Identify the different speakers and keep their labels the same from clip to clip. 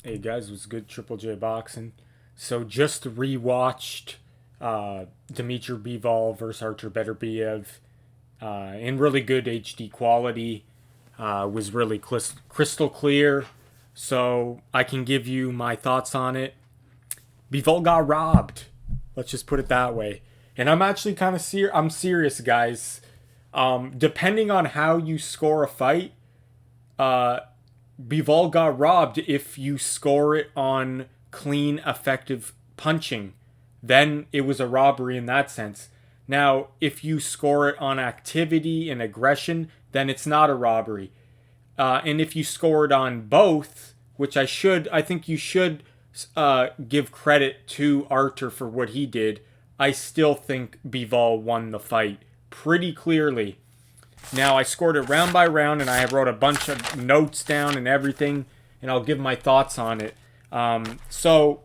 Speaker 1: Hey guys, it was good Triple J boxing. So just rewatched Dmitry Bivol versus Artur Beterbiev in really good HD quality. Was really crystal clear. So I can give you my thoughts on it. Bivol got robbed. Let's just put it that way. And I'm actually kind of I'm serious, guys. Depending on how you score a fight, uh, Bivol got robbed if you score it on clean, effective punching. Then it was a robbery in that sense. Now, if you score it on activity and aggression, then it's not a robbery. And if you score it on both, which I think you should give credit to Artur for what he did. I still think Bivol won the fight pretty clearly. Now, I scored it round by round, and I wrote a bunch of notes down and everything, and I'll give my thoughts on it. So,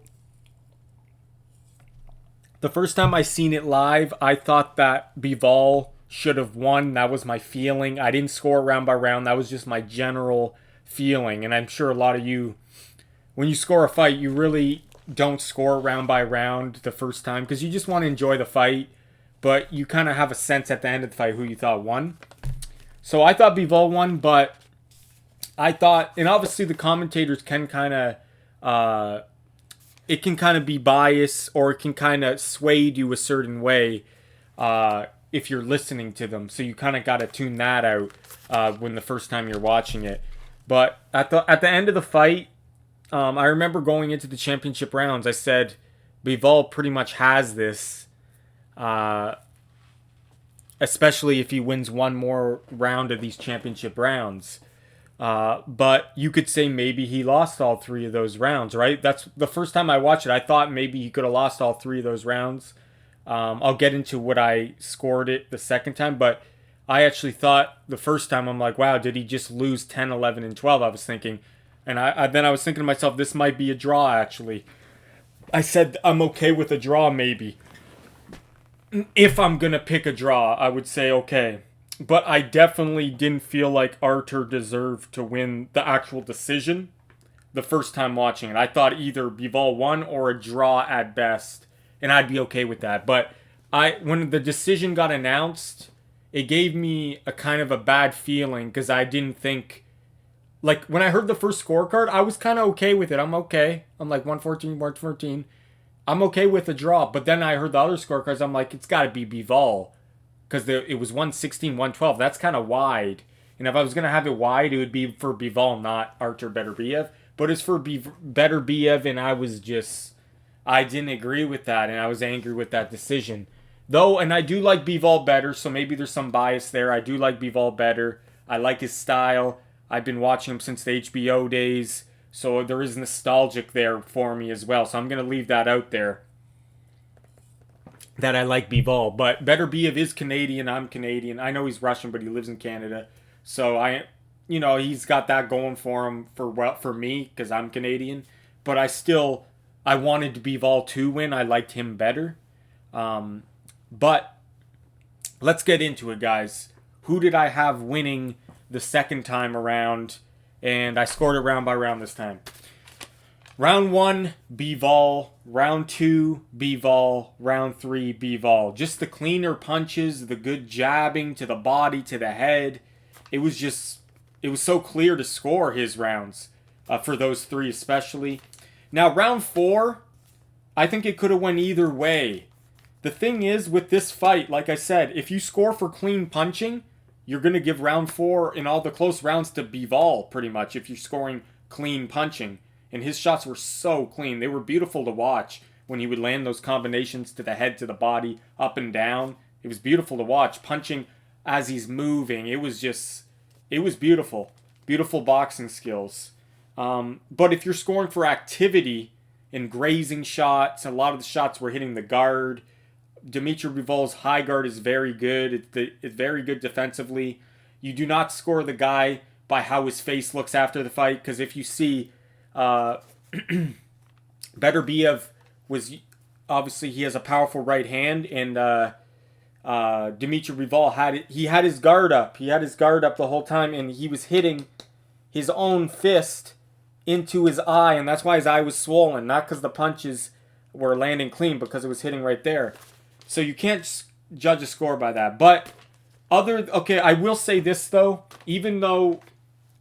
Speaker 1: the first time I seen it live, I thought that Bivol should have won. That was my feeling. I didn't score round by round. That was just my general feeling. And I'm sure a lot of you, when you score a fight, you really don't score round by round the first time because you just want to enjoy the fight. But you kind of have a sense at the end of the fight who you thought won. So I thought Bivol won, but I thought, and obviously the commentators can kind of, it can kind of be biased or it can kind of sway you a certain way if you're listening to them. So you kind of got to tune that out when the first time you're watching it. But at the end of the fight, I remember going into the championship rounds, I said Bivol pretty much has this. Especially if he wins one more round of these championship rounds. But you could say maybe he lost all three of those rounds, right? That's the first time I watched it. I thought maybe he could have lost all three of those rounds. I'll get into what I scored it the second time, but I actually thought the first time, I'm like, wow, did he just lose 10, 11, and 12? I was thinking. And then I was thinking to myself, this might be a draw, actually. I said, I'm okay with a draw, maybe. If I'm going to pick a draw, I would say okay. But I definitely didn't feel like Artur deserved to win the actual decision the first time watching it. I thought either Bivol won or a draw at best, and I'd be okay with that. But when the decision got announced, it gave me a kind of a bad feeling because I didn't think, like when I heard the first scorecard, I was kind of okay with it. I'm okay. I'm like 114, 114. I'm okay with a draw, but then I heard the other scorecards. I'm like, it's got to be Bivol because it was 116, 112. That's kind of wide. And if I was going to have it wide, it would be for Bivol, not Artur Beterbiev. But it's for Beterbiev, and I didn't agree with that, and I was angry with that decision. Though, and I do like Bivol better, so maybe there's some bias there. I do like Bivol better. I like his style. I've been watching him since the HBO days. So there is nostalgic there for me as well. So I'm going to leave that out there. That I like Bivol. But Beterbiev is Canadian. I'm Canadian. I know he's Russian, but he lives in Canada. So he's got that going for him for me because I'm Canadian. But I wanted Bivol to win. I liked him better. But let's get into it, guys. Who did I have winning the second time around? And I scored it round by round this time. Round 1, Bivol. Round 2, Bivol. Round 3, Bivol. Just the cleaner punches, the good jabbing to the body, to the head. It was so clear to score his rounds for those three especially. Now, round 4, I think it could have went either way. The thing is, with this fight, like I said, if you score for clean punching, you're going to give round 4 in all the close rounds to Bivol, pretty much, if you're scoring clean punching. And his shots were so clean. They were beautiful to watch when he would land those combinations to the head, to the body, up and down. It was beautiful to watch. Punching as he's moving. It was beautiful. Beautiful boxing skills. But if you're scoring for activity and grazing shots, a lot of the shots were hitting the guard. Dmitry Bivol's high guard is very good. It's very good defensively. You do not score the guy by how his face looks after the fight, because if you see, Beterbiev was obviously he has a powerful right hand, and Dmitry Bivol had his guard up. He had his guard up the whole time, and he was hitting his own fist into his eye, and that's why his eye was swollen, not because the punches were landing clean, because it was hitting right there. So you can't judge a score by that. But okay, I will say this though, even though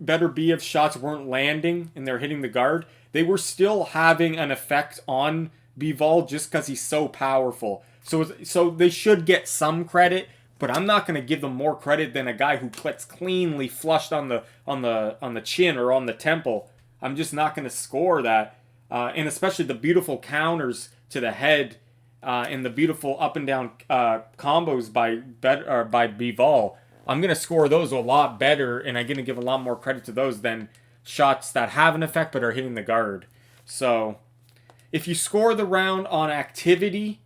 Speaker 1: Beterbiev's shots weren't landing and they're hitting the guard, they were still having an effect on Bivol just because he's so powerful. So they should get some credit, but I'm not going to give them more credit than a guy who gets cleanly flushed on the chin or on the temple. I'm just not going to score that, and especially the beautiful counters to the head and the beautiful up and down combos by Bivol. I'm going to score those a lot better, and I'm going to give a lot more credit to those than shots that have an effect but are hitting the guard. So if you score the round on activity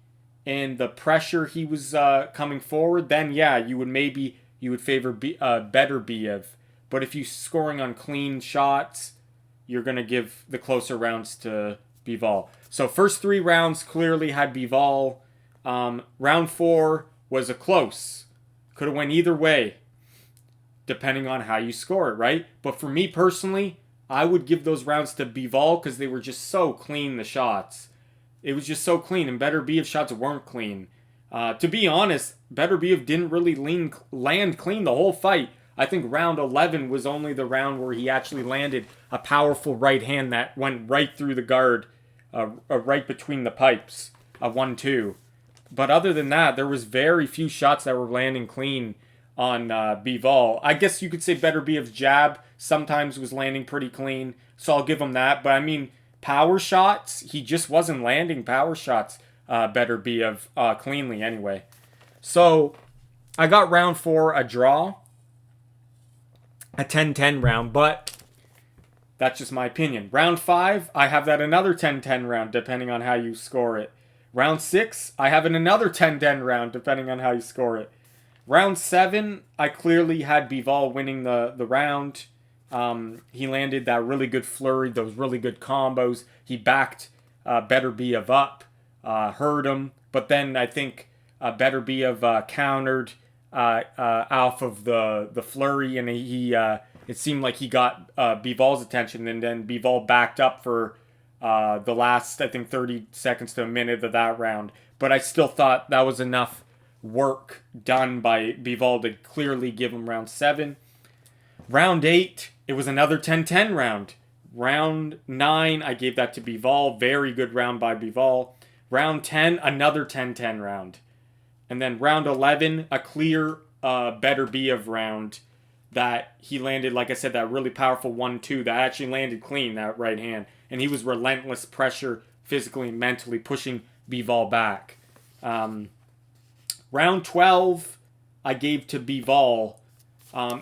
Speaker 1: and the pressure he was coming forward, then yeah, you would favor Beterbiev. But if you're scoring on clean shots, you're going to give the closer rounds to Bivol. So first 3 rounds clearly had Bivol. Round 4 was a close. Could have went either way, depending on how you score it, right? But for me personally, I would give those rounds to Bivol because they were just so clean, the shots. It was just so clean, and Beterbiev's shots weren't clean. To be honest, Beterbiev didn't really land clean the whole fight. I think round 11 was only the round where he actually landed a powerful right hand that went right through the guard, right between the pipes, a 1-2. But other than that, there was very few shots that were landing clean on Bivol. I guess you could say Beterbiev's jab sometimes was landing pretty clean, so I'll give him that. But I mean, power shots, he just wasn't landing power shots, Beterbiev, cleanly anyway. So I got round 4 a draw, a 10-10 round, but that's just my opinion. Round 5, I have that another 10-10 round, depending on how you score it. Round 6, I have in another 10-10 round, depending on how you score it. Round 7, I clearly had Bivol winning the round. He landed that really good flurry, those really good combos. He backed Beterbiev up, hurt him. But then I think Beterbiev countered off of the flurry, and it seemed like he got Bivol's attention, and then Bivol backed up for the last, I think, 30 seconds to a minute of that round. But I still thought that was enough work done by Bivol to clearly give him round 7. Round 8, it was another 10-10 round. Round 9, I gave that to Bivol. Very good round by Bivol. Round 10, another 10-10 round. And then round 11, a clear Beterbiev round that he landed, like I said, that really powerful 1-2 that actually landed clean, that right hand. And he was relentless pressure, physically and mentally, pushing Bivol back. Round 12, I gave to Bivol.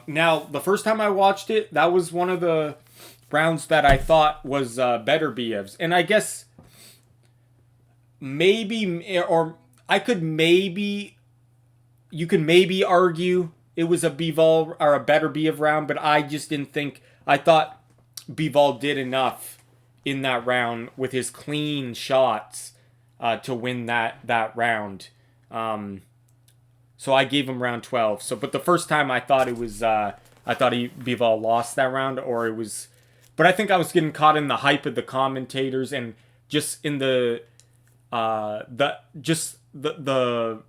Speaker 1: Now, the first time I watched it, that was one of the rounds that I thought was Beterbiev's. And I guess maybe, or I could maybe, you could maybe argue it was a Bivol or a Beterbiev round, but I just didn't think, I thought Bivol did enough in that round with his clean shots to win that round. So I gave him round 12. So, but the first time I thought it was, Bivol lost that round, or it was, but I think I was getting caught in the hype of the commentators and just in the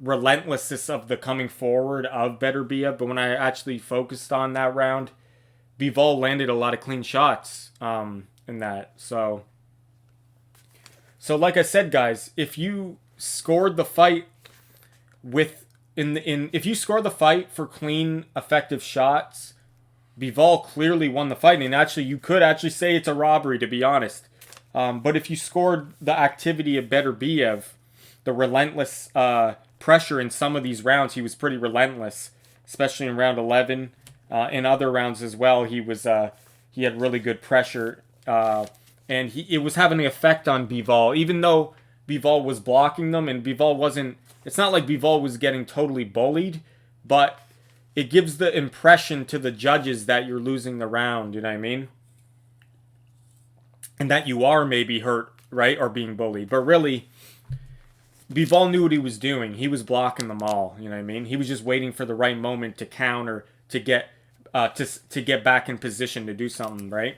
Speaker 1: relentlessness of the coming forward of Beterbiev. But when I actually focused on that round, Bivol landed a lot of clean shots in that. So like I said, guys, if you scored the fight if you score the fight for clean, effective shots, Bivol clearly won the fight. And actually, you could actually say it's a robbery, to be honest. But if you scored the activity of Beterbiev, the relentless pressure in some of these rounds, he was pretty relentless, especially in round 11. In other rounds as well, he had really good pressure, and it was having an effect on Bivol, even though Bivol was blocking them, and Bivol wasn't. It's not like Bivol was getting totally bullied, but it gives the impression to the judges that you're losing the round. You know what I mean? And that you are maybe hurt, right, or being bullied, but really, Bivol knew what he was doing. He was blocking them all. You know what I mean? He was just waiting for the right moment to counter, to get back in position to do something, right?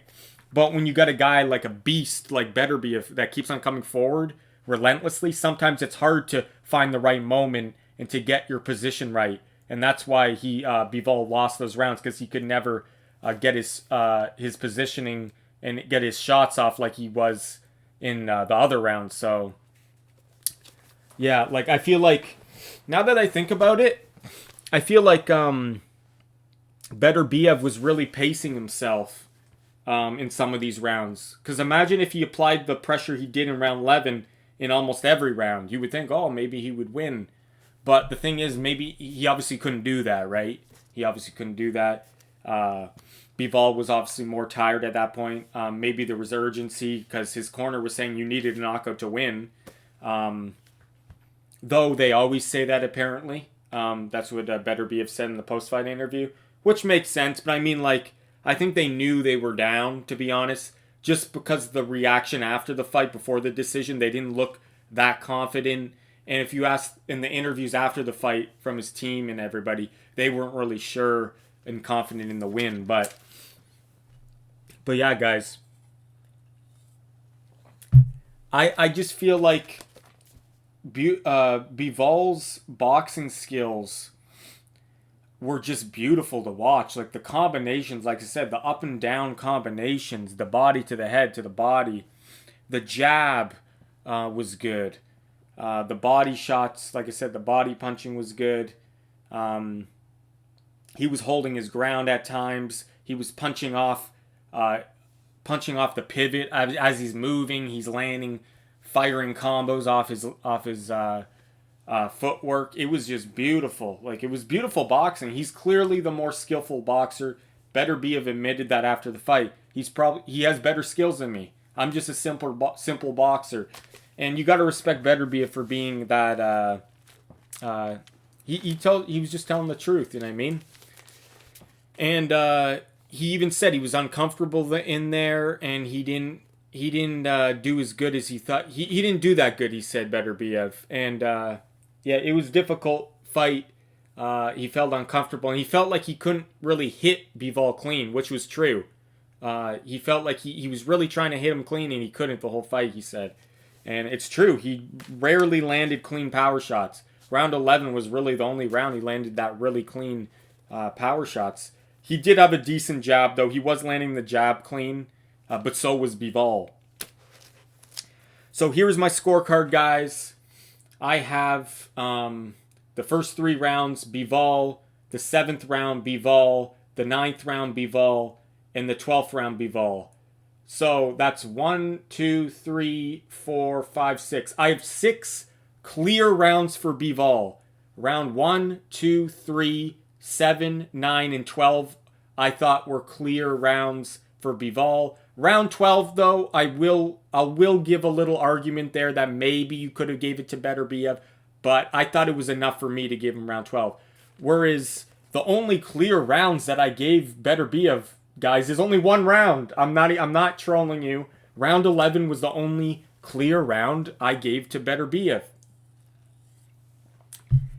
Speaker 1: But when you got a guy like a beast like Beterbiev that keeps on coming forward relentlessly, sometimes it's hard to find the right moment and to get your position right. And that's why Bivol lost those rounds, because he could never get his positioning and get his shots off like he was in the other rounds. So yeah, like I feel like now that I think about it, I feel like Beterbiev was really pacing himself in some of these rounds. Because imagine if he applied the pressure he did in round 11 in almost every round. You would think, oh, maybe he would win. But the thing is, maybe he obviously couldn't do that, right? He obviously couldn't do that. Bivol was obviously more tired at that point. Maybe there was urgency because his corner was saying you needed a knockout to win. Though they always say that, apparently. That's what Beterbiev said in the post-fight interview, which makes sense. But I mean, like, I think they knew they were down, to be honest, just because the reaction after the fight, before the decision, they didn't look that confident. And if you ask in the interviews after the fight from his team and everybody, they weren't really sure and confident in the win. But yeah, guys, I just feel like Bivol's boxing skills were just beautiful to watch. Like the combinations, like I said, the up and down combinations, the body to the head to the body, the jab was good. The body shots, like I said, the body punching was good. He was holding his ground at times. He was punching off the pivot as he's moving. He's landing, firing combos off his footwork. It was just beautiful. Like, it was beautiful boxing. He's clearly the more skillful boxer. Beterbiev admitted that after the fight. He has better skills than me. I'm just a simple boxer. And you got to respect Beterbiev for being that. He was just telling the truth. You know what I mean? And he even said he was uncomfortable in there, and he didn't do as good as he thought. He didn't do that good. He said, Beterbiev, and yeah, it was a difficult fight. He felt uncomfortable, and he felt like he couldn't really hit Bivol clean, which was true. He felt like he was really trying to hit him clean, and he couldn't the whole fight, he said. And it's true. He rarely landed clean power shots. Round 11 was really the only round he landed that really clean power shots. He did have a decent jab, though. He was landing the jab clean, but so was Bivol. So here's my scorecard, guys. I have the first 3 rounds, Bivol, the 7th round, Bivol, the 9th round, Bivol, and the 12th round, Bivol. So that's 1, 2, 3, 4, 5, 6. I have 6 clear rounds for Bivol. Round 1, 2, 3, 7, 9, and 12 I thought were clear rounds for Bivol. Round 12, though, I will give a little argument there that maybe you could have gave it to Beterbiev, but I thought it was enough for me to give him round 12. Whereas the only clear rounds that I gave Beterbiev, guys, is only 1 round. I'm not trolling you. Round 11 was the only clear round I gave to Beterbiev.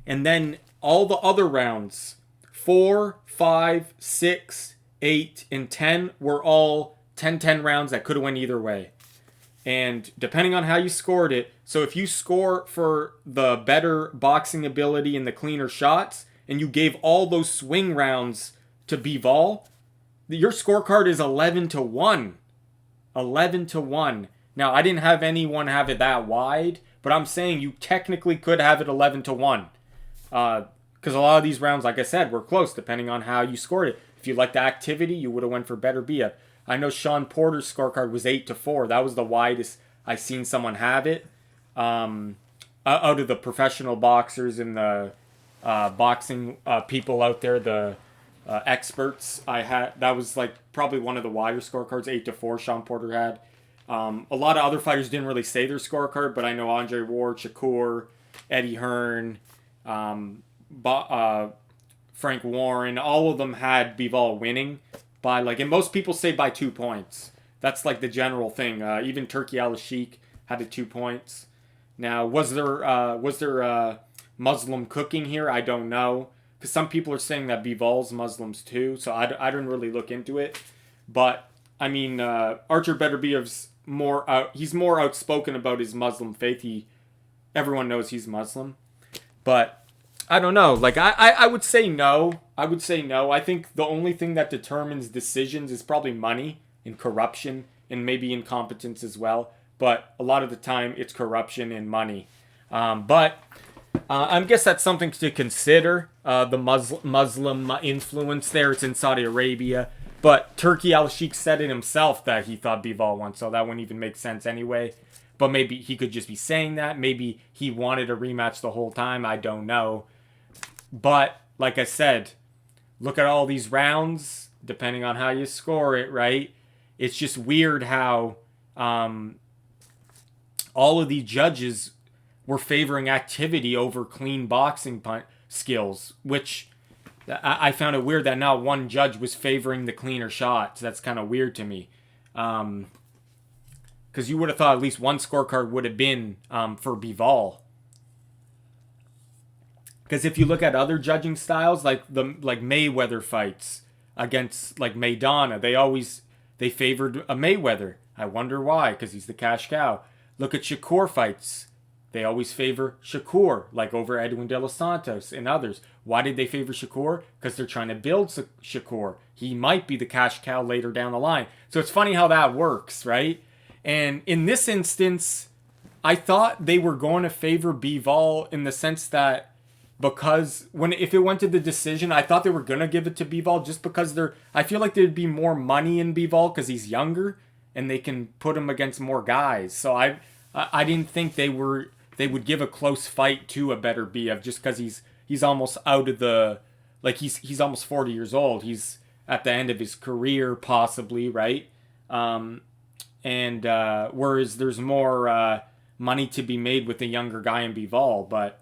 Speaker 1: And then all the other rounds, 4, 5, 6, 8, and 10 were all 10-10 rounds that could have went either way. And depending on how you scored it, so if you score for the better boxing ability and the cleaner shots, and you gave all those swing rounds to Bivol, your scorecard is 11-1. 11-1. Now, I didn't have anyone have it that wide, but I'm saying you technically could have it 11-1. Because a lot of these rounds, like I said, were close depending on how you scored it. If you liked the activity, you would have went for Beterbiev. I know Sean Porter's scorecard was 8-4. That was the widest I seen someone have it. Out of the professional boxers and the boxing people out there, the experts, that was like probably one of the wider scorecards. 8-4 Sean Porter had. A lot of other fighters didn't really say their scorecard, but I know Andre Ward, Shakur, Eddie Hearn, Frank Warren, all of them had Bivol winning by and most people say by 2 points. That's like the general thing. Even Turki Al-Sheikh had it 2 points. Now, was there Muslim cooking here? I don't know, because some people are saying that Bivol's Muslims too. So I didn't really look into it, but Archer Beterbiev's he's more outspoken about his Muslim faith. Everyone knows he's Muslim. But I don't know. Like, I would say no. I would say no. I think the only thing that determines decisions is probably money and corruption and maybe incompetence as well. But a lot of the time, it's corruption and money. But I guess that's something to consider. The Muslim influence there. It's in Saudi Arabia. But Turki Al-Sheikh said it himself that he thought Bivol won, so that wouldn't even make sense anyway. But maybe he could just be saying that. Maybe he wanted a rematch the whole time. I don't know. But, like I said, look at all these rounds, depending on how you score it, right? It's just weird how all of these judges were favoring activity over clean boxing skills, which I found it weird that not one judge was favoring the cleaner shots. That's kind of weird to me. Because you would have thought at least one scorecard would have been for Bivol. Because if you look at other judging styles, like Mayweather fights against like Maidana, they favored a Mayweather. I wonder why, because he's the cash cow. Look at Shakur fights. They always favor Shakur, like over Edwin De Los Santos and others. Why did they favor Shakur? Because they're trying to build Shakur. He might be the cash cow later down the line. So it's funny how that works, right? And in this instance, I thought they were going to favor Bivol in the sense that if it went to the decision, I thought they were going to give it to Bivol just because I feel like there'd be more money in Bivol because he's younger and they can put him against more guys. So I didn't think they would give a close fight to a Beterbiev just because he's almost out of the, like he's almost 40 years old. He's at the end of his career possibly, right? Whereas there's more money to be made with a younger guy in Bivol. But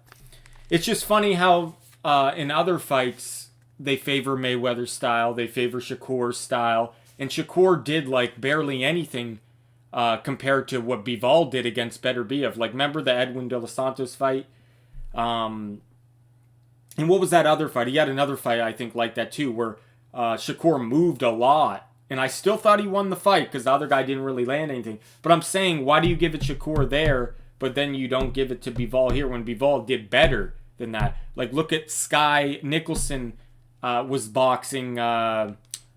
Speaker 1: it's just funny how in other fights they favor Mayweather style, they favor Shakur's style, and Shakur did like barely anything compared to what Bivol did against Beterbiev. Like, remember the Edwin De Los Santos fight? And what was that other fight? He had another fight, I think, like that too, where Shakur moved a lot. And I still thought he won the fight because the other guy didn't really land anything. But I'm saying, why do you give it Shakur there, but then you don't give it to Bivol here when Bivol did better than that? Like, look at Sky Nicholson was boxing,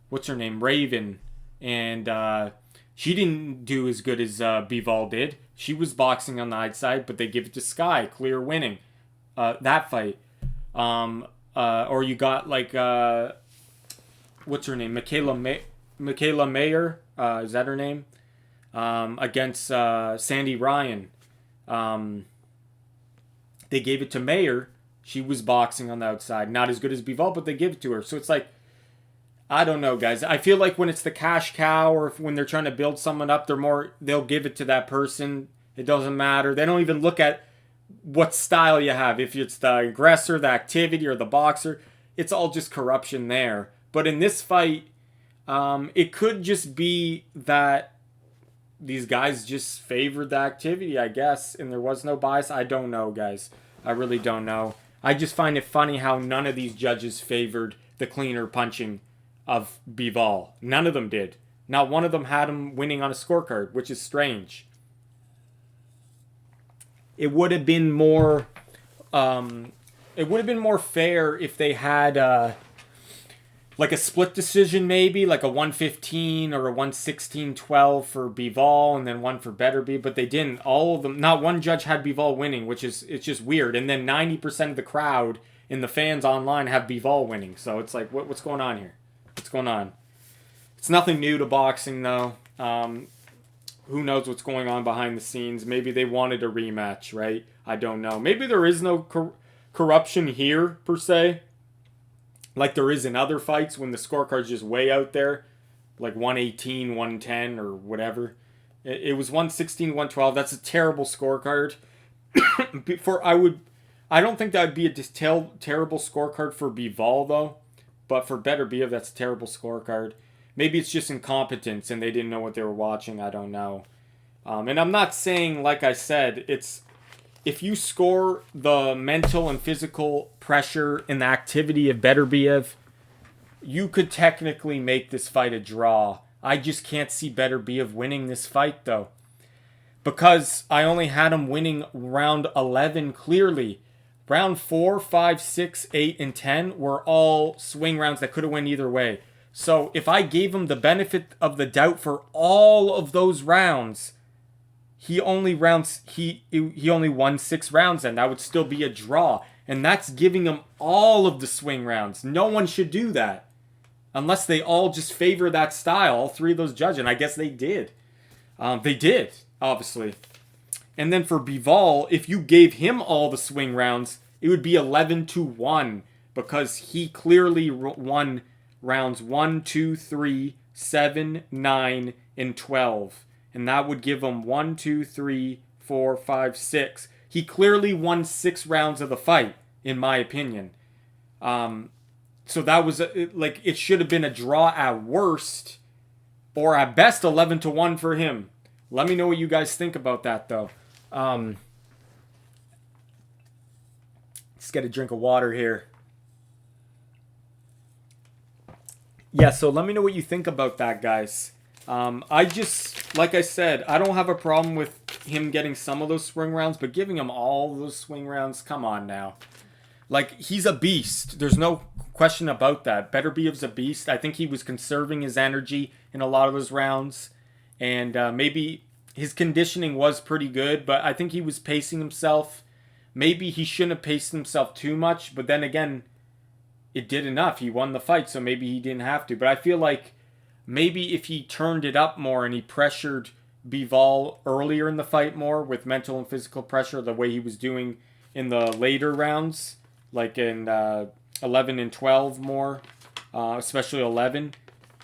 Speaker 1: what's her name? Raven. And she didn't do as good as Bivol did. She was boxing on the outside, but they give it to Sky, clear winning that fight. Or you got like what's her name? Michaela Mayer, is that her name? Against Sandy Ryan. They gave it to Mayer. She was boxing on the outside, not as good as Bivol, but they give it to her. So it's like, I don't know, guys. I feel like when it's the cash cow or when they're trying to build someone up, they'll give it to that person. It doesn't matter. They don't even look at what style you have. If it's the aggressor, the activity, or the boxer, it's all just corruption there. But in this fight, it could just be that these guys just favored the activity, I guess, and there was no bias. I don't know, guys. I really don't know. I just find it funny how none of these judges favored the cleaner punching of Bivol. None of them did. Not one of them had him winning on a scorecard, which is strange. It would have been more fair if they had like a split decision, maybe like a 115 or a 116-12 for Bivol and then one for Beterbiev, but they didn't. All of them, not one judge had Bivol winning, it's just weird. And then 90% of the crowd and the fans online have Bivol winning. So it's like, what's going on here? What's going on? It's nothing new to boxing, though. Who knows what's going on behind the scenes? Maybe they wanted a rematch, right? I don't know. Maybe there is no corruption here, per se, like there is in other fights when the scorecard's just way out there, like 118, 110, or whatever. It was 116, 112. That's a terrible scorecard. I don't think that would be a terrible scorecard for Bivol, though. But for Beterbiev, that's a terrible scorecard. Maybe it's just incompetence and they didn't know what they were watching. I don't know. And I'm not saying, like I said, it's if you score the mental and physical pressure and the activity of Beterbiev, you could technically make this fight a draw. I just can't see Beterbiev winning this fight, though. Because I only had him winning round 11 clearly. Round 4, 5, 6, 8, and 10 were all swing rounds that could have went either way. So if I gave him the benefit of the doubt for all of those rounds, he only won 6 rounds, and that would still be a draw. And that's giving him all of the swing rounds. No one should do that. Unless they all just favor that style, all 3 of those judges. And I guess they did. They did, obviously. And then for Bivol, if you gave him all the swing rounds, it would be 11-1 because he clearly won rounds 1, 2, 3, 7, 9, and 12. And that would give him 1, 2, 3, 4, 5, 6. He clearly won 6 rounds of the fight, in my opinion. So that was it should have been a draw at worst, or at best 11-1 for him. Let me know what you guys think about that, though. Just get a drink of water here. Yeah, so let me know what you think about that, guys. I just, like I said, I don't have a problem with him getting some of those swing rounds, but giving him all those swing rounds, come on now. Like, he's a beast. There's no question about that. Beterbiev's a beast. I think he was conserving his energy in a lot of those rounds. And maybe his conditioning was pretty good, but I think he was pacing himself. Maybe he shouldn't have paced himself too much, but then again, it did enough. He won the fight, so maybe he didn't have to. But I feel like maybe if he turned it up more and he pressured Bivol earlier in the fight more with mental and physical pressure, the way he was doing in the later rounds, like in 11 and 12 more, especially 11.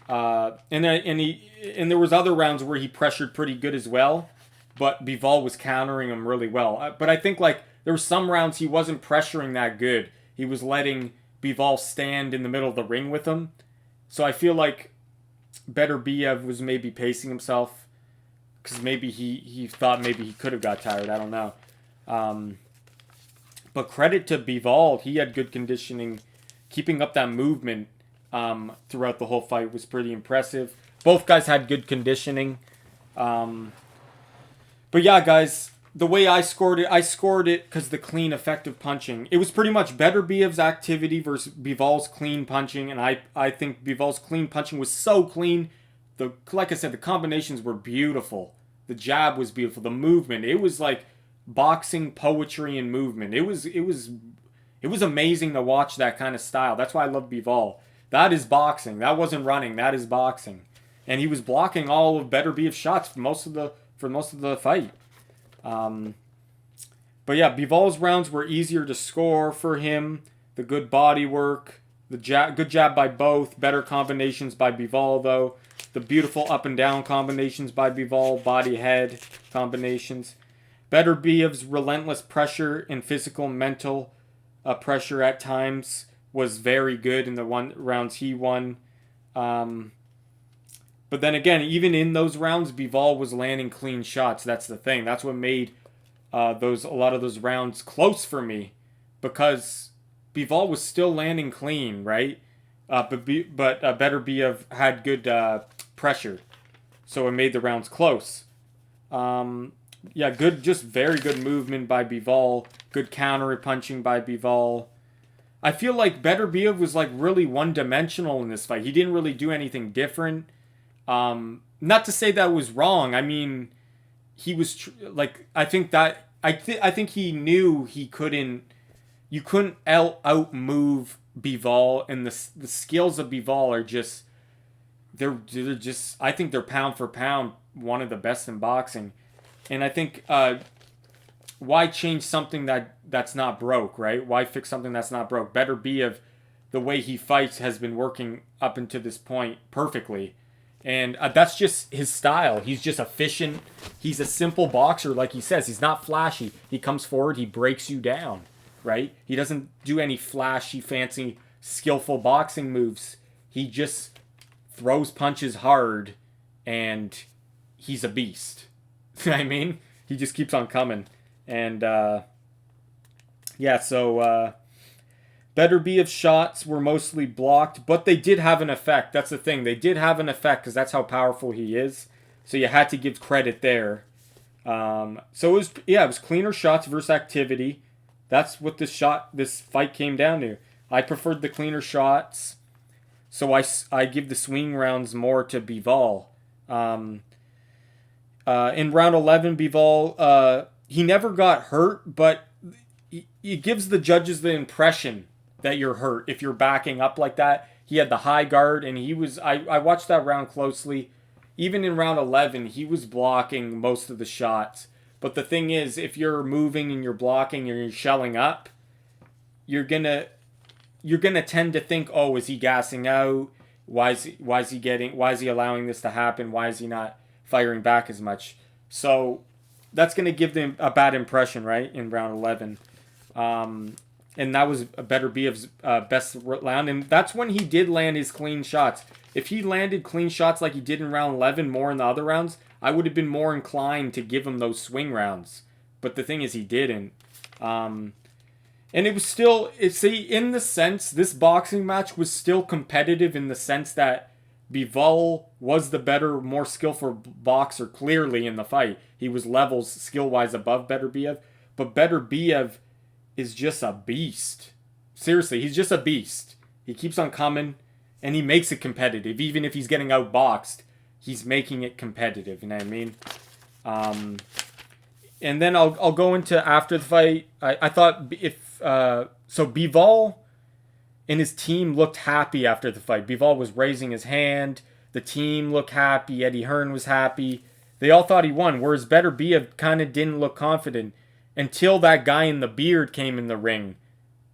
Speaker 1: And there was other rounds where he pressured pretty good as well, but Bivol was countering him really well. But I think like there were some rounds he wasn't pressuring that good. He was letting Bivol stand in the middle of the ring with him. So I feel like Beterbiev was maybe pacing himself because maybe he thought maybe he could have got tired. I don't know. But credit to Bivol. He had good conditioning. Keeping up that movement throughout the whole fight was pretty impressive. Both guys had good conditioning. But yeah, guys, the way I scored it because the clean, effective punching. It was pretty much Beterbiev's activity versus Bivol's clean punching, and I think Bivol's clean punching was so clean. Like I said, the combinations were beautiful. The jab was beautiful. The movement, it was like boxing poetry and movement. It was amazing to watch that kind of style. That's why I love Bivol. That is boxing. That wasn't running. That is boxing. And he was blocking all of Beterbiev's shots for most of the fight. But yeah, Bivol's rounds were easier to score for him. The good body work, the good jab by both, better combinations by Bivol though. The beautiful up and down combinations by Bivol, body head combinations. Beterbiev's relentless pressure and physical mental pressure at times was very good in the rounds he won. But then again, even in those rounds, Bivol was landing clean shots. That's the thing. That's what made a lot of those rounds close for me, because Bivol was still landing clean, right? But Beterbiev had good pressure, so it made the rounds close. Yeah, good, just very good movement by Bivol. Good counter punching by Bivol. I feel like Beterbiev was like really one-dimensional in this fight. He didn't really do anything different. Not to say that was wrong. I mean, he was I think he knew he couldn't. You couldn't out move Bivol, and the skills of Bivol are just they're just, I think they're pound for pound one of the best in boxing. And I think why change something that's not broke, right? Why fix something that's not broke? Beterbiev, the way he fights has been working up until this point perfectly. And that's just his style. He's just efficient. He's a simple boxer, like he says. He's not flashy. He comes forward, he breaks you down, right? He doesn't do any flashy, fancy, skillful boxing moves. He just throws punches hard, and he's a beast. I mean, he just keeps on coming. And, yeah, so Beterbiev's shots were mostly blocked, but they did have an effect. That's the thing. They did have an effect because that's how powerful he is. So you had to give credit there. So it was cleaner shots versus activity. That's what this fight came down to. I preferred the cleaner shots, so I give the swing rounds more to Bivol. In round 11, Bivol he never got hurt, but it gives the judges the impression that you're hurt if you're backing up like that. He had the high guard, and he was. I watched that round closely. Even in round 11, he was blocking most of the shots. But the thing is, if you're moving and you're blocking and you're shelling up, you're gonna tend to think, oh, is he gassing out? Why is he allowing this to happen? Why is he not firing back as much? So that's gonna give them a bad impression, right? In round 11. And that was a Beterbiev's best round, and that's when he did land his clean shots. If he landed clean shots like he did in round 11 more in the other rounds, I would have been more inclined to give him those swing rounds. But the thing is, he didn't. And it was still, in the sense, this boxing match was still competitive in the sense that Bivol was the better, more skillful boxer clearly in the fight. He was levels skill-wise above Beterbiev, but Beterbiev is just a beast. Seriously, he's just a beast. He keeps on coming, and he makes it competitive. Even if he's getting outboxed, he's making it competitive. You know what I mean? And then I'll go into after the fight. I thought so Bivol and his team looked happy after the fight. Bivol was raising his hand. The team looked happy. Eddie Hearn was happy. They all thought he won, whereas Beterbiev kind of didn't look confident until that guy in the beard came in the ring.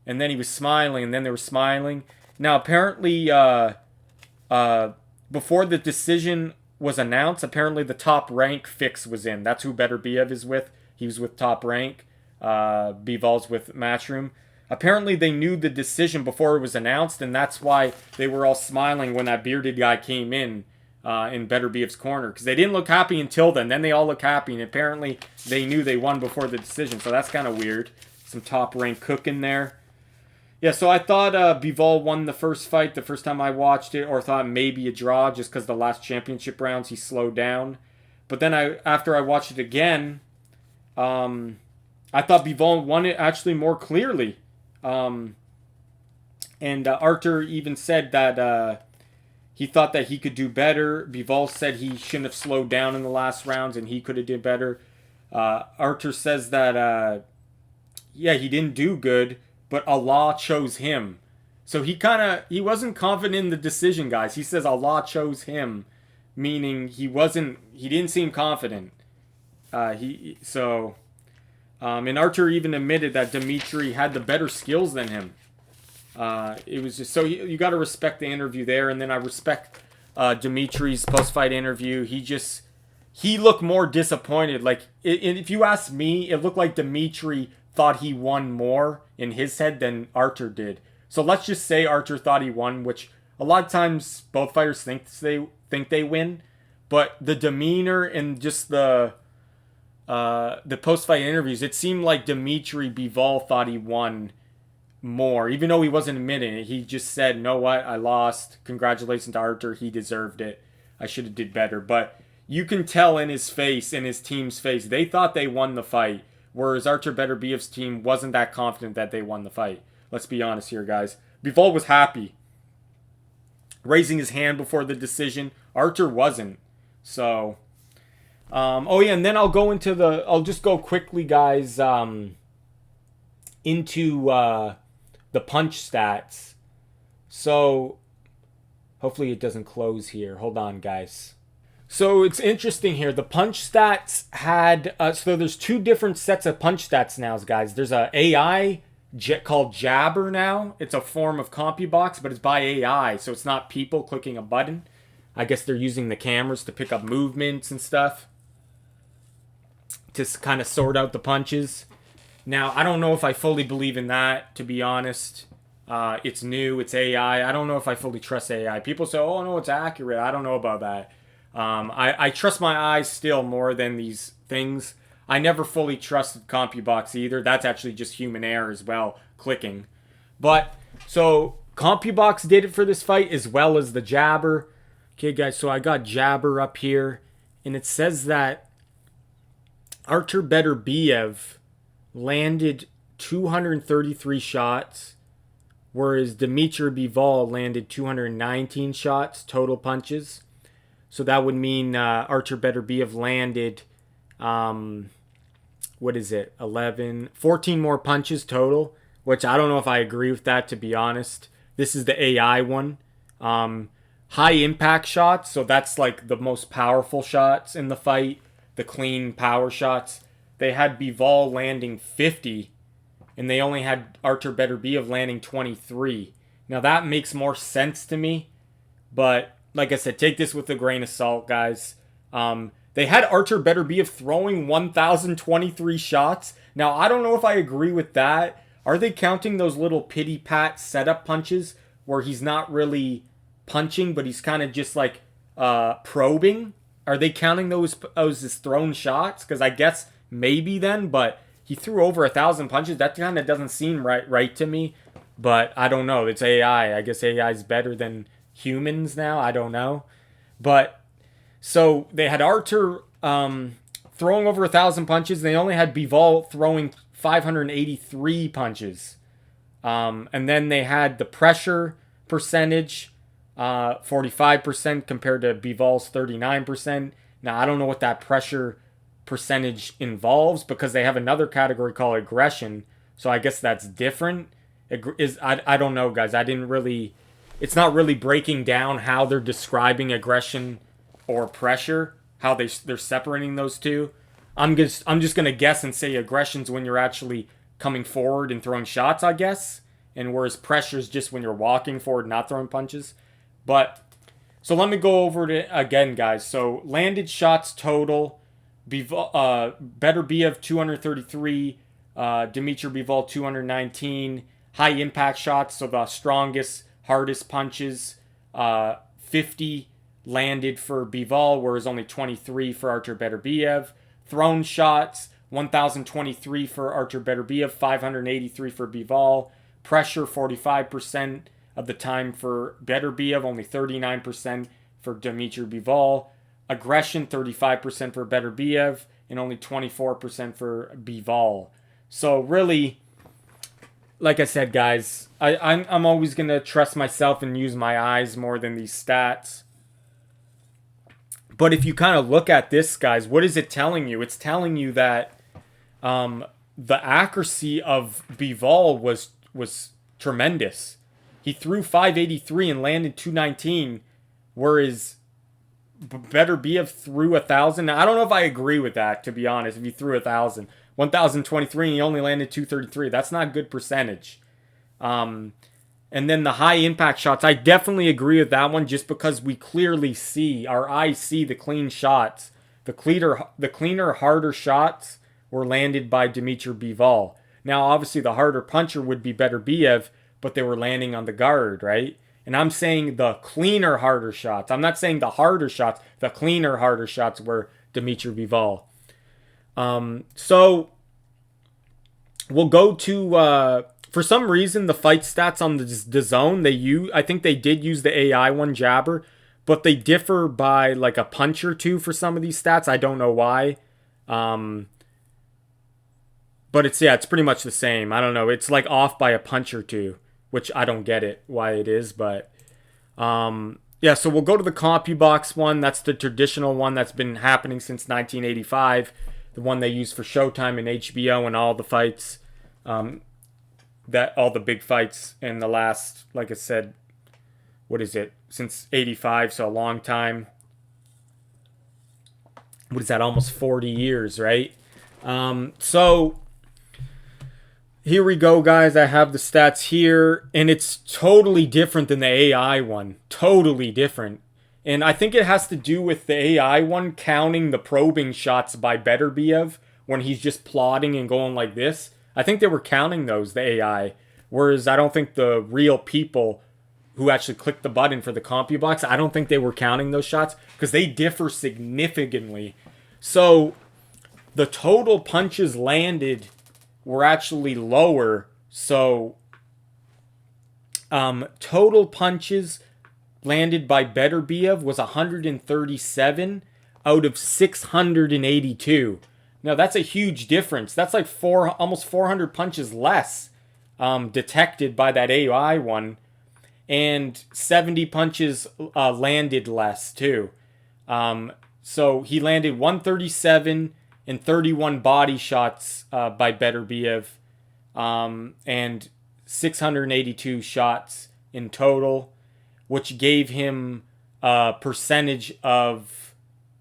Speaker 1: And then he was smiling, and then they were smiling. Now, apparently, before the decision was announced, apparently the Top Rank fix was in. That's who Beterbiev is with. He was with Top Rank. Bivol's with Matchroom. Apparently, they knew the decision before it was announced, and that's why they were all smiling when that bearded guy came in Beterbiev's corner, because they didn't look happy until then. Then they all look happy, and apparently they knew they won before the decision, so that's kind of weird. Some Top Rank cook in there. Yeah, so I thought Bivol won the first fight the first time I watched it, or thought maybe a draw just because the last championship rounds he slowed down. But then after I watched it again, I thought Bivol won it actually more clearly. And Artur even said that he thought that he could do better. Bivol said he shouldn't have slowed down in the last rounds and he could have did better. Artur says that, he didn't do good, but Allah chose him. So he wasn't confident in the decision, guys. He says Allah chose him, meaning he didn't seem confident. And Artur even admitted that Dmitry had the better skills than him. It was just so you got to respect the interview there, and then I respect Dmitry's post-fight interview. He looked more disappointed. Like if you ask me, it looked like Dmitry thought he won more in his head than Artur did. So let's just say Artur thought he won, which a lot of times both fighters think they win, but the demeanor and just the post-fight interviews, it seemed like Dmitry Bivol thought he won more, even though he wasn't admitting it. He just said, "You know what? I lost. Congratulations to Artur. He deserved it. I should have did better." But you can tell in his face, in his team's face, they thought they won the fight, whereas Artur Beterbiev's team wasn't that confident that they won the fight. Let's be honest here, guys. Bivol was happy, raising his hand before the decision. Artur wasn't. So, and then I'll just go quickly, guys, into the punch stats. So, hopefully it doesn't close here. Hold on, guys. So it's interesting here. The punch stats had so there's two different sets of punch stats now, guys. There's a AI called Jabber now. It's a form of CompuBox, but it's by AI, so it's not people clicking a button. I guess they're using the cameras to pick up movements and stuff to kind of sort out the punches. Now, I don't know if I fully believe in that, to be honest. It's new, it's AI. I don't know if I fully trust AI. People say, oh, no, it's accurate. I don't know about that. I trust my eyes still more than these things. I never fully trusted CompuBox either. That's actually just human error as well, clicking. But So CompuBox did it for this fight as well as the Jabber. Okay, guys, so I got Jabber up here, and it says that Artur Beterbiev landed 233 shots, whereas Dmitry Bivol landed 219 shots, total punches. So that would mean Artur Beterbiev landed, what is it, 11, 14 more punches total, which I don't know if I agree with that, to be honest. This is the AI one. High impact shots, so that's like the most powerful shots in the fight, the clean power shots. They had Bivol landing 50, and they only had Artur Beterbiev landing 23. Now that makes more sense to me, but like I said, take this with a grain of salt, guys. They had Artur Beterbiev throwing 1,023 shots. Now, I don't know if I agree with that. Are they counting those little pity-pat setup punches where he's not really punching, but he's kind of just like probing? Are they counting those as thrown shots? Because I guess maybe then, but he threw over 1,000 punches. That kind of doesn't seem right to me. But I don't know. It's AI. I guess AI is better than humans now. I don't know. But so they had Artur throwing over 1,000 punches. They only had Bivol throwing 583 punches. And then they had the pressure percentage, 45% compared to Bivol's 39%. Now, I don't know what that pressure percentage involves because they have another category called aggression. So I guess that's different. I don't know, guys. It's not really breaking down how they're describing aggression or pressure, how they're separating those two. I'm just gonna guess and say aggression's when you're actually coming forward and throwing shots, I guess, and whereas pressure's just when you're walking forward, not throwing punches. But so let me go over it again, guys. So landed shots total: Beterbiev 233, Dmitry Bivol 219. High impact shots, so the strongest, hardest punches, 50 landed for Bivol, whereas only 23 for Artur Beterbiev. Thrown shots, 1,023 for Artur Beterbiev, 583 for Bivol. Pressure, 45% of the time for Beterbiev, only 39% for Dmitry Bivol. Aggression, 35% for Beterbiev, and only 24% for Bivol. So really, like I said, guys, I'm always going to trust myself and use my eyes more than these stats. But if you kind of look at this, guys, what is it telling you? It's telling you that the accuracy of Bivol was tremendous. He threw 583 and landed 219, whereas Beterbiev threw 1,000. Now, I don't know if I agree with that, to be honest. If he threw 1,000, 1,023 and he only landed 233, that's not a good percentage. And then the high impact shots, I definitely agree with that one just because we clearly see, our eyes see the clean shots. The cleaner, harder shots were landed by Dmitry Bivol. Now, obviously, the harder puncher would be Beterbiev, but they were landing on the guard, right? And I'm saying the cleaner, harder shots. I'm not saying the harder shots. The cleaner, harder shots were Dmitry Bivol. So we'll go to for some reason the fight stats on the zone I think they did use the AI one, Jabber, but they differ by like a punch or two for some of these stats. I don't know why. But it's pretty much the same. I don't know. It's like off by a punch or two, which I don't get it why it is, but yeah, so we'll go to the CompuBox one. That's the traditional one that's been happening since 1985. The one they use for Showtime and HBO and all the fights. All the big fights in the last, like I said, what is it? Since 85, so a long time. What is that? Almost 40 years, right? So here we go, guys. I have the stats here, and it's totally different than the AI one. Totally different. And I think it has to do with the AI one counting the probing shots by Beterbiev when he's just plodding and going like this. I think they were counting those, the AI. Whereas I don't think the real people who actually clicked the button for the CompuBox, I don't think they were counting those shots because they differ significantly. So the total punches landed were actually lower. So Total punches landed by Beterbiev was 137 out of 682. Now that's a huge difference. That's like almost 400 punches less detected by that AI one, and 70 punches landed less too. So he landed 137 and 31 body shots by Beterbiev, and 682 shots in total, which gave him a percentage of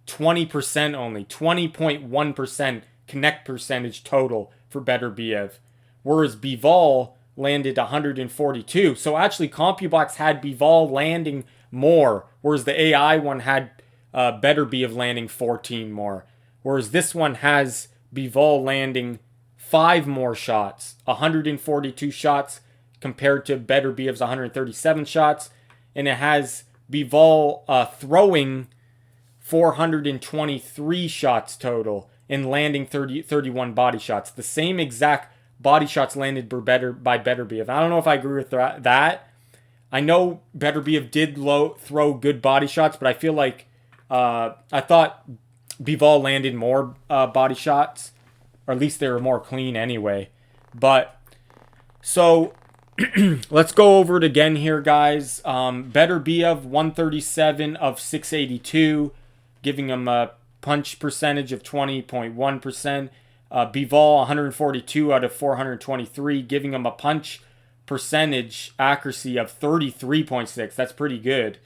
Speaker 1: 20% only, 20.1% connect percentage total for Beterbiev, whereas Bivol landed 142. So actually, CompuBox had Bivol landing more, whereas the AI one had Beterbiev landing 14 more. Whereas this one has Bivol landing 5 more shots, 142 shots compared to Beterbiev's 137 shots. And it has Bivol throwing 423 shots total and landing 31 body shots. The same exact body shots landed by Beterbiev. I don't know if I agree with that. I know Beterbiev did throw good body shots, but I feel like I thought Bivol landed more body shots, or at least they were more clean anyway. But so let's go over it again here, guys. Beterbiev 137 of 682, giving him a punch percentage of 20.1%. Bivol 142 out of 423, giving him a punch percentage accuracy of 33.6. That's pretty good.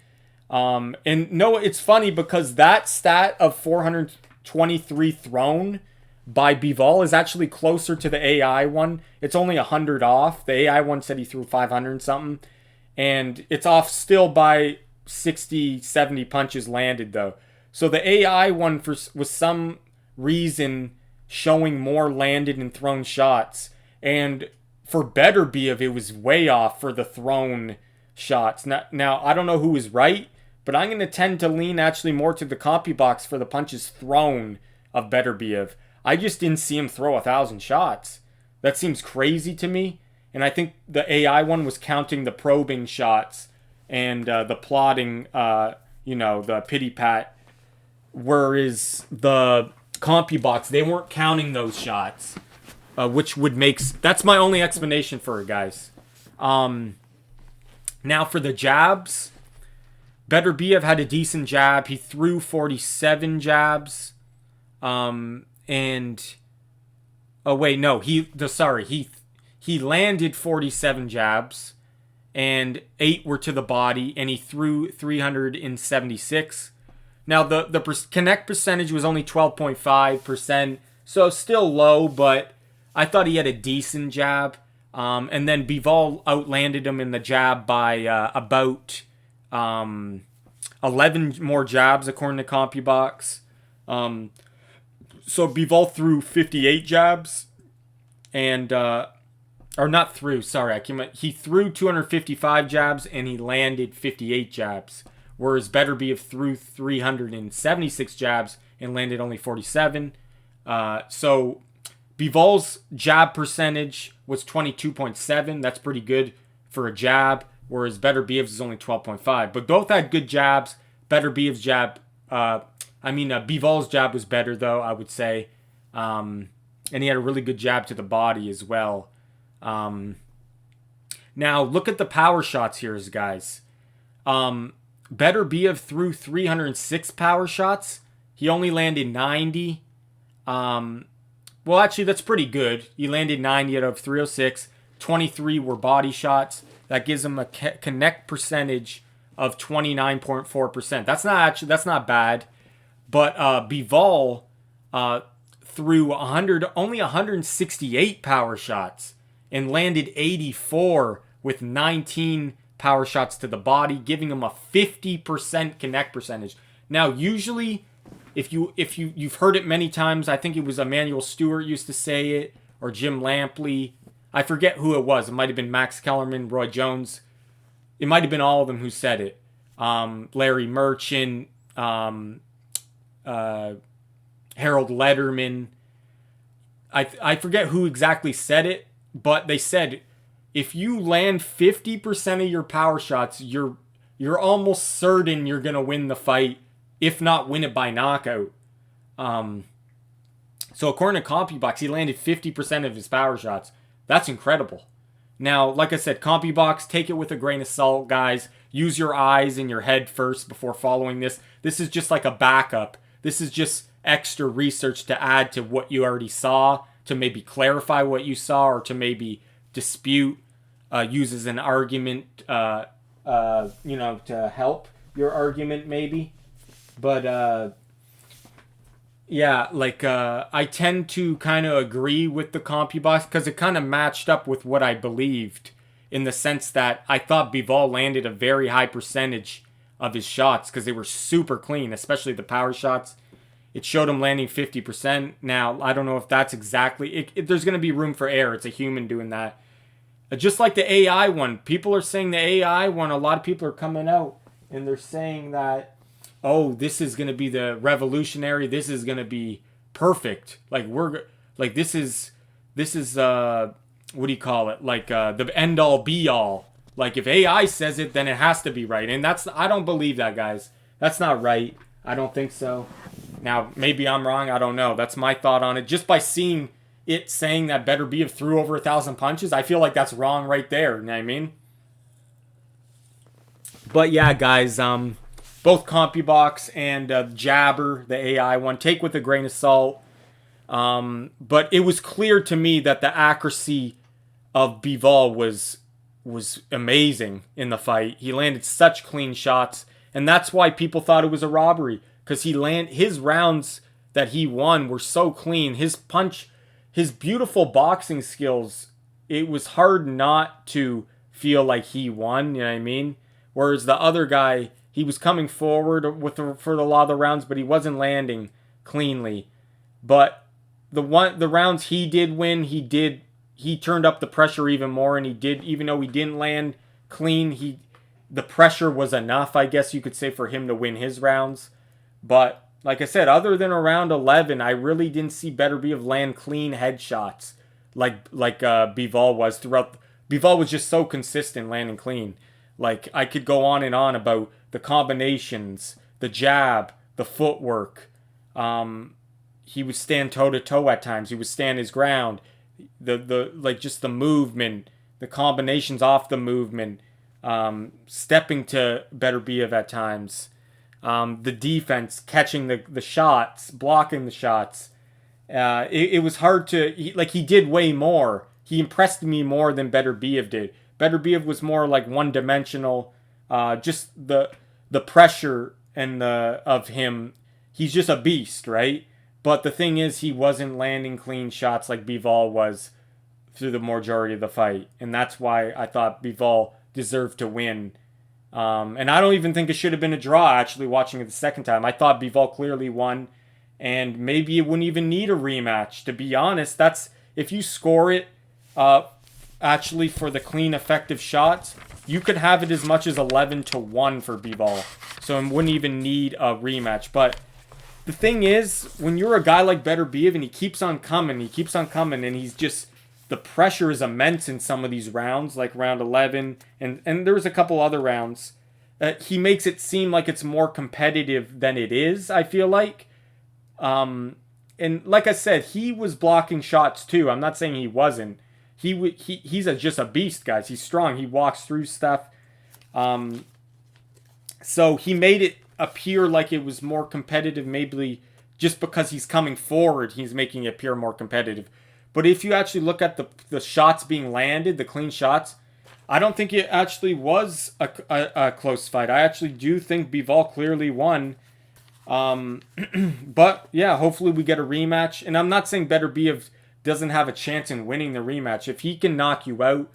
Speaker 1: And no, it's funny because that stat of 423 thrown by Bivol is actually closer to the AI one. It's only 100 off. The AI one said he threw 500 and something. And it's off still by 60, 70 punches landed, though. So the AI one, was some reason showing more landed and thrown shots. And for Beterbiev, it was way off for the thrown shots. Now I don't know who is right, but I'm going to tend to lean actually more to the CompuBox for the punches thrown of Beterbiev. I just didn't see him throw 1,000 shots. That seems crazy to me. And I think the AI one was counting the probing shots and the plotting, the pity pat. Whereas the CompuBox, they weren't counting those shots, which would make... That's my only explanation for it, guys. Now for the jabs, Beterbiev had a decent jab. He threw 47 jabs. He landed 47 jabs, and 8 were to the body, and he threw 376. Now the connect percentage was only 12.5%, so still low, but I thought he had a decent jab. And then Bivol outlanded him in the jab by about 11 more jabs, according to CompuBox. So Bivol threw 58 jabs, and he threw 255 jabs and he landed 58 jabs, whereas Beterbiev threw 376 jabs and landed only 47. So Bivol's jab percentage was 22.7. That's pretty good for a jab, whereas Beterbiev's is only 12.5. But both had good jabs. Beterbiev's jab, Bivol's jab was better, though, I would say. And he had a really good jab to the body as well. Now, look at the power shots here, guys. Beterbiev threw 306 power shots. He only landed 90. Well, actually, that's pretty good. He landed 90 out of 306. 23 were body shots. That gives him a connect percentage of 29.4%. That's not bad. But Bivol threw only 168 power shots and landed 84 with 19 power shots to the body, giving him a 50% connect percentage. Now, usually, if you've heard it many times, I think it was Emmanuel Stewart used to say it, or Jim Lampley. I forget who it was. It might have been Max Kellerman, Roy Jones. It might have been all of them who said it. Larry Merchant, Harold Letterman. I forget who exactly said it, but they said if you land 50% of your power shots, you're almost certain you're gonna win the fight, if not win it by knockout. So according to CompuBox, he landed 50% of his power shots. That's incredible. Now, like I said, CompuBox, take it with a grain of salt, guys. Use your eyes and your head first before following this. This is just like a backup. This is just extra research to add to what you already saw, to maybe clarify what you saw, or to maybe dispute, use as an argument, to help your argument maybe. But yeah, like I tend to kind of agree with the CompuBox because it kind of matched up with what I believed, in the sense that I thought Bivol landed a very high percentage of his shots because they were super clean, especially the power shots. It showed him landing 50%. Now, I don't know if that's exactly... there's going to be room for error. It's a human doing that. Just like the AI one. People are saying the AI one, a lot of people are coming out and they're saying that, oh, this is going to be the revolutionary. This is going to be perfect. Like, this is what do you call it? Like, the end all be all. Like, if AI says it, then it has to be right. And I don't believe that, guys. That's not right. I don't think so. Now, maybe I'm wrong. I don't know. That's my thought on it. Just by seeing it saying that Beterbiev threw over 1,000 punches, I feel like that's wrong right there. You know what I mean? But yeah, guys, both CompuBox and Jabber, the AI one, take with a grain of salt. But it was clear to me that the accuracy of Bivol was amazing in the fight. He landed such clean shots, and that's why people thought it was a robbery, because his rounds that he won were so clean. His punch, his beautiful boxing skills, it was hard not to feel like he won, you know what I mean? Whereas the other guy, he was coming forward for a lot of the rounds, but he wasn't landing cleanly. But the rounds he did win, he turned up the pressure even more, and even though he didn't land clean, the pressure was enough, I guess you could say, for him to win his rounds. But like I said, other than around 11, I really didn't see Beterbiev land clean headshots like Bivol was throughout. Bivol was just so consistent landing clean. Like, I could go on and on about the combinations, the jab, the footwork. He would stand toe to toe at times. He would stand his ground. Just the movement, the combinations off the movement, stepping to Beterbiev at times. The defense, catching the shots, blocking the shots. It was hard to... he did way more. He impressed me more than Beterbiev did. Beterbiev was more like one-dimensional. Just the pressure of him. He's just a beast, right? But the thing is, he wasn't landing clean shots like Bivol was through the majority of the fight. And that's why I thought Bivol deserved to win. And I don't even think it should have been a draw, actually, watching it the second time. I thought Bivol clearly won. And maybe it wouldn't even need a rematch. To be honest, if you score it actually for the clean, effective shots, you could have it as much as 11-1 for Bivol. So it wouldn't even need a rematch. But the thing is, when you're a guy like Beterbiev and he keeps on coming, and he's just... the pressure is immense in some of these rounds, like round 11, and there was a couple other rounds. He makes it seem like it's more competitive than it is, I feel like. And like I said, he was blocking shots too. I'm not saying he wasn't. He's just a beast, guys. He's strong. He walks through stuff. So he made it appear like it was more competitive, maybe just because he's coming forward, he's making it appear more competitive. But if you actually look at the shots being landed, the clean shots, I don't think it actually was a close fight. I actually do think Bivol clearly won. But yeah, hopefully we get a rematch. And I'm not saying Beterbiev doesn't have a chance in winning the rematch. If he can knock you out,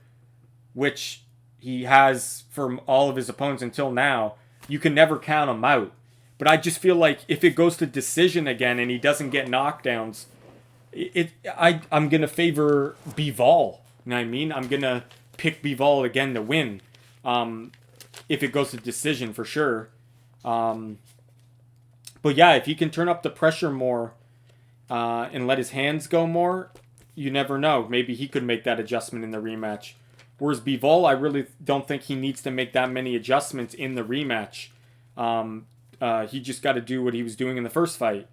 Speaker 1: which he has for all of his opponents until now, you can never count him out. But I just feel like if it goes to decision again and he doesn't get knockdowns, I'm going to favor Bivol. You know what I mean? I'm going to pick Bivol again to win. If it goes to decision, for sure. But yeah, if he can turn up the pressure more and let his hands go more, you never know. Maybe he could make that adjustment in the rematch. Whereas Bivol, I really don't think he needs to make that many adjustments in the rematch. He just got to do what he was doing in the first fight.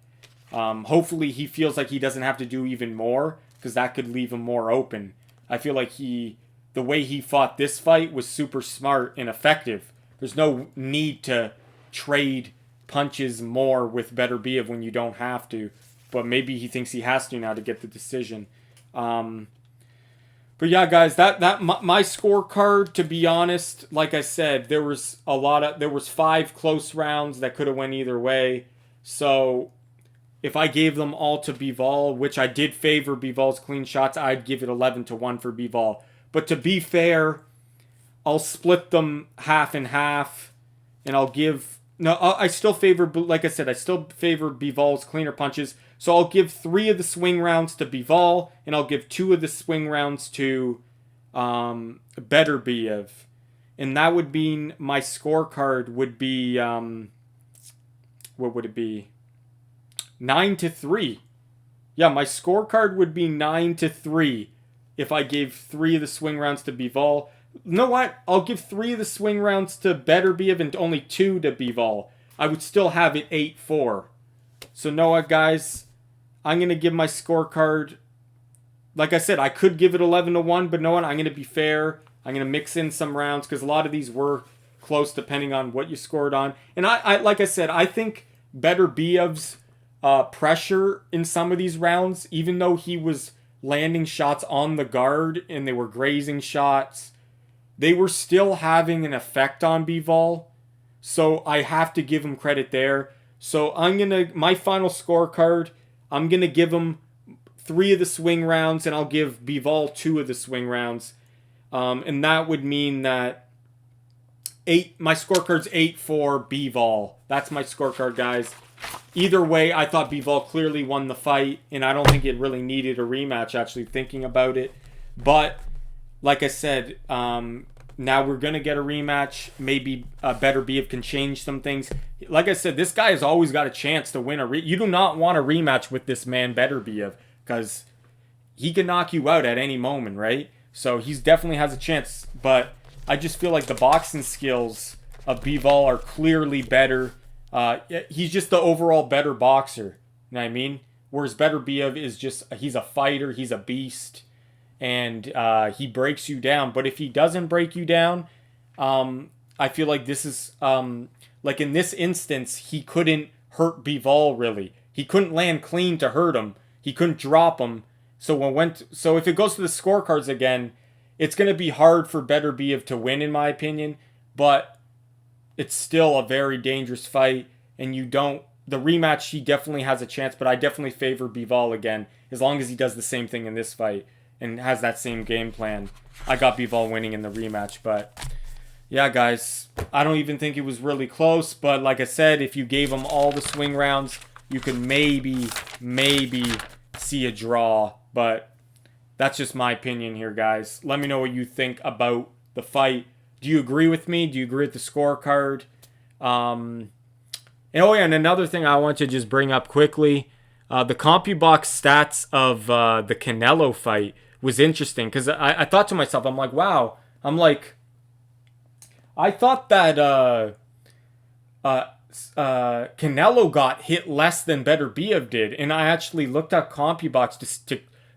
Speaker 1: Hopefully, he feels like he doesn't have to do even more because that could leave him more open. I feel like the way he fought this fight was super smart and effective. There's no need to trade punches more with Beterbiev when you don't have to, but maybe he thinks he has to now to get the decision. But yeah, guys, my scorecard, to be honest, like I said, there was 5 close rounds that could have went either way. So if I gave them all to Bivol, which I did favor Bivol's clean shots, I'd give it 11-1 for Bivol. But to be fair, I'll split them half and half, and I'll give... No, I still favor, like I said, I still favor Bivol's cleaner punches. So I'll give 3 of the swing rounds to Bivol, and I'll give 2 of the swing rounds to Beterbiev. And that would mean my scorecard would be... what would it be? 9-3. Yeah, my scorecard would be 9-3 if I gave 3 of the swing rounds to Bivol. You know what? I'll give 3 of the swing rounds to Beterbiev and only 2 to Bivol. I would still have it 8-4. So, know what, guys? I'm going to give my scorecard... Like I said, I could give it 11-1, but know what? I'm going to be fair. I'm going to mix in some rounds because a lot of these were close depending on what you scored on. And I like I said, I think Beterbiev's pressure in some of these rounds, even though he was landing shots on the guard and they were grazing shots, they were still having an effect on Bivol. So I have to give him credit there. So my final scorecard, I'm going to give him 3 of the swing rounds and I'll give Bivol 2 of the swing rounds. And that would mean that my scorecard's 8-4 Bivol. That's my scorecard, guys. Either way, I thought Bivol clearly won the fight, and I don't think it really needed a rematch, actually thinking about it. But, like I said, now we're going to get a rematch. Maybe Beterbiev can change some things. Like I said, this guy has always got a chance to win you do not want a rematch with this man, Beterbiev, because he can knock you out at any moment, right? So he definitely has a chance. But I just feel like the boxing skills of Bivol are clearly better. He's just the overall better boxer. You know what I mean? Whereas Beterbiev is he's a fighter, he's a beast, and he breaks you down. But if he doesn't break you down, I feel like this is, like in this instance, he couldn't hurt Bivol really. He couldn't land clean to hurt him. He couldn't drop him. So if it goes to the scorecards again, it's going to be hard for Beterbiev to win, in my opinion. But it's still a very dangerous fight, and the rematch, he definitely has a chance, but I definitely favor Bivol again, as long as he does the same thing in this fight and has that same game plan. I got Bivol winning in the rematch, but yeah, guys, I don't even think it was really close, but like I said, if you gave him all the swing rounds, you could maybe see a draw, but that's just my opinion here, guys. Let me know what you think about the fight. Do you agree with me? Do you agree with the scorecard? And and another thing I want to just bring up quickly, the CompuBox stats of the Canelo fight was interesting because I thought to myself, I'm like, wow. I thought that Canelo got hit less than Beterbiev did, and I actually looked up CompuBox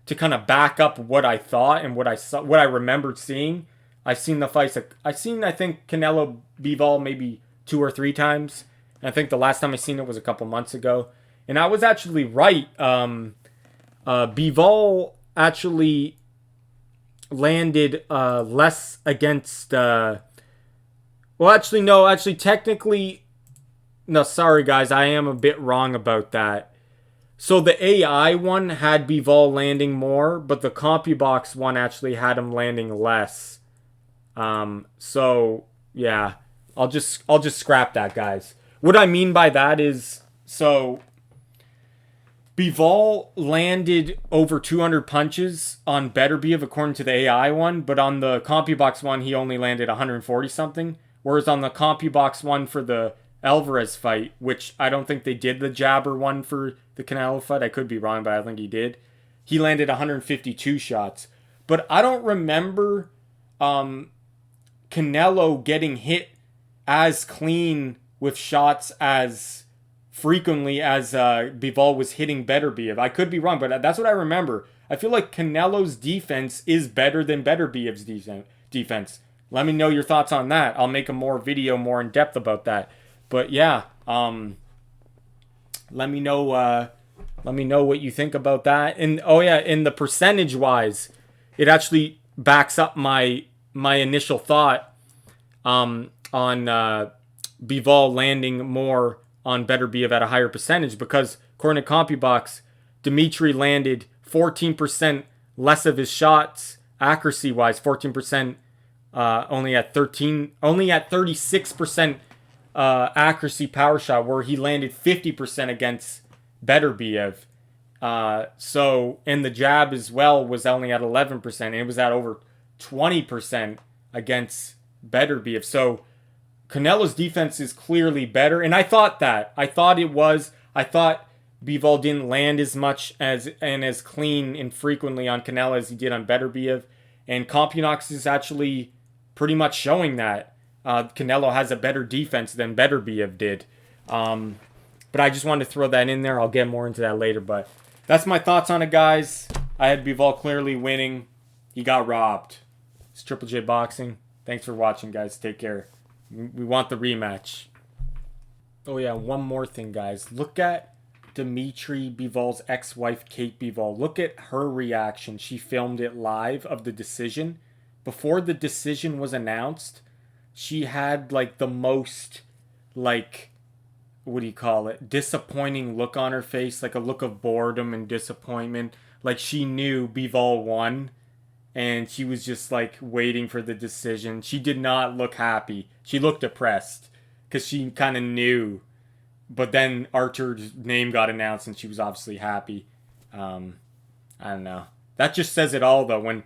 Speaker 1: to kind of back up what I thought and what I remembered seeing. I've seen the fights. I think Canelo Bivol maybe 2 or 3 times. And I think the last time I seen it was a couple months ago. And I was actually right. Bivol actually landed less against... technically... No, sorry guys, I am a bit wrong about that. So the AI one had Bivol landing more, but the CompuBox one actually had him landing less. So yeah, I'll just scrap that, guys. What I mean by that is, so Bivol landed over 200 punches on Beterbiev according to the AI one, but on the CompuBox one he only landed 140 something. Whereas on the CompuBox one for the Alvarez fight, which I don't think they did the jabber one for the Canelo fight, I could be wrong, but I think he did. He landed 152 shots, but I don't remember Canelo getting hit as clean with shots as frequently as Bivol was hitting Beterbiev. I could be wrong, but that's what I remember. I feel like Canelo's defense is better than Beterbiev's defense. Let me know your thoughts on that. I'll make a more video more in depth about that. But yeah, let me know what you think about that. And oh yeah, in the percentage wise, it actually backs up my initial thought on Bivol landing more on Beterbiev at a higher percentage, because according to CompuBox, Dmitry landed 14% less of his shots accuracy wise, 14%, only at 36% accuracy power shot, where he landed 50% against Beterbiev. So, and the jab as well was only at 11%, and it was at over 20% against Beterbiev. So Canelo's defense is clearly better, and I thought Bivol didn't land as much as clean and frequently on Canelo as he did on Beterbiev, and CompuBox is actually pretty much showing that Canelo has a better defense than Beterbiev did. But I just wanted to throw that in there. I'll get more into that later, but that's my thoughts on it, guys. I had Bivol clearly winning. He got robbed. It's Triple J Boxing. Thanks for watching, guys. Take care. We want the rematch. Oh yeah, one more thing, guys. Look at Dmitry Bivol's ex-wife, Kate Bivol. Look at her reaction. She filmed it live of the decision. Before the decision was announced, she had like the most, like, what do you call it, disappointing look on her face, like a look of boredom and disappointment. Like she knew Bivol won, and she was just like waiting for the decision. She did not look happy. She looked depressed because she kind of knew. But then Archer's name got announced, and she was obviously happy. I don't know. That just says it all, though. When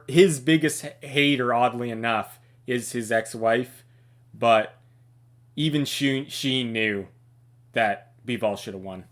Speaker 1: his biggest hater, oddly enough, is his ex-wife, but even she knew that Bivol should have won.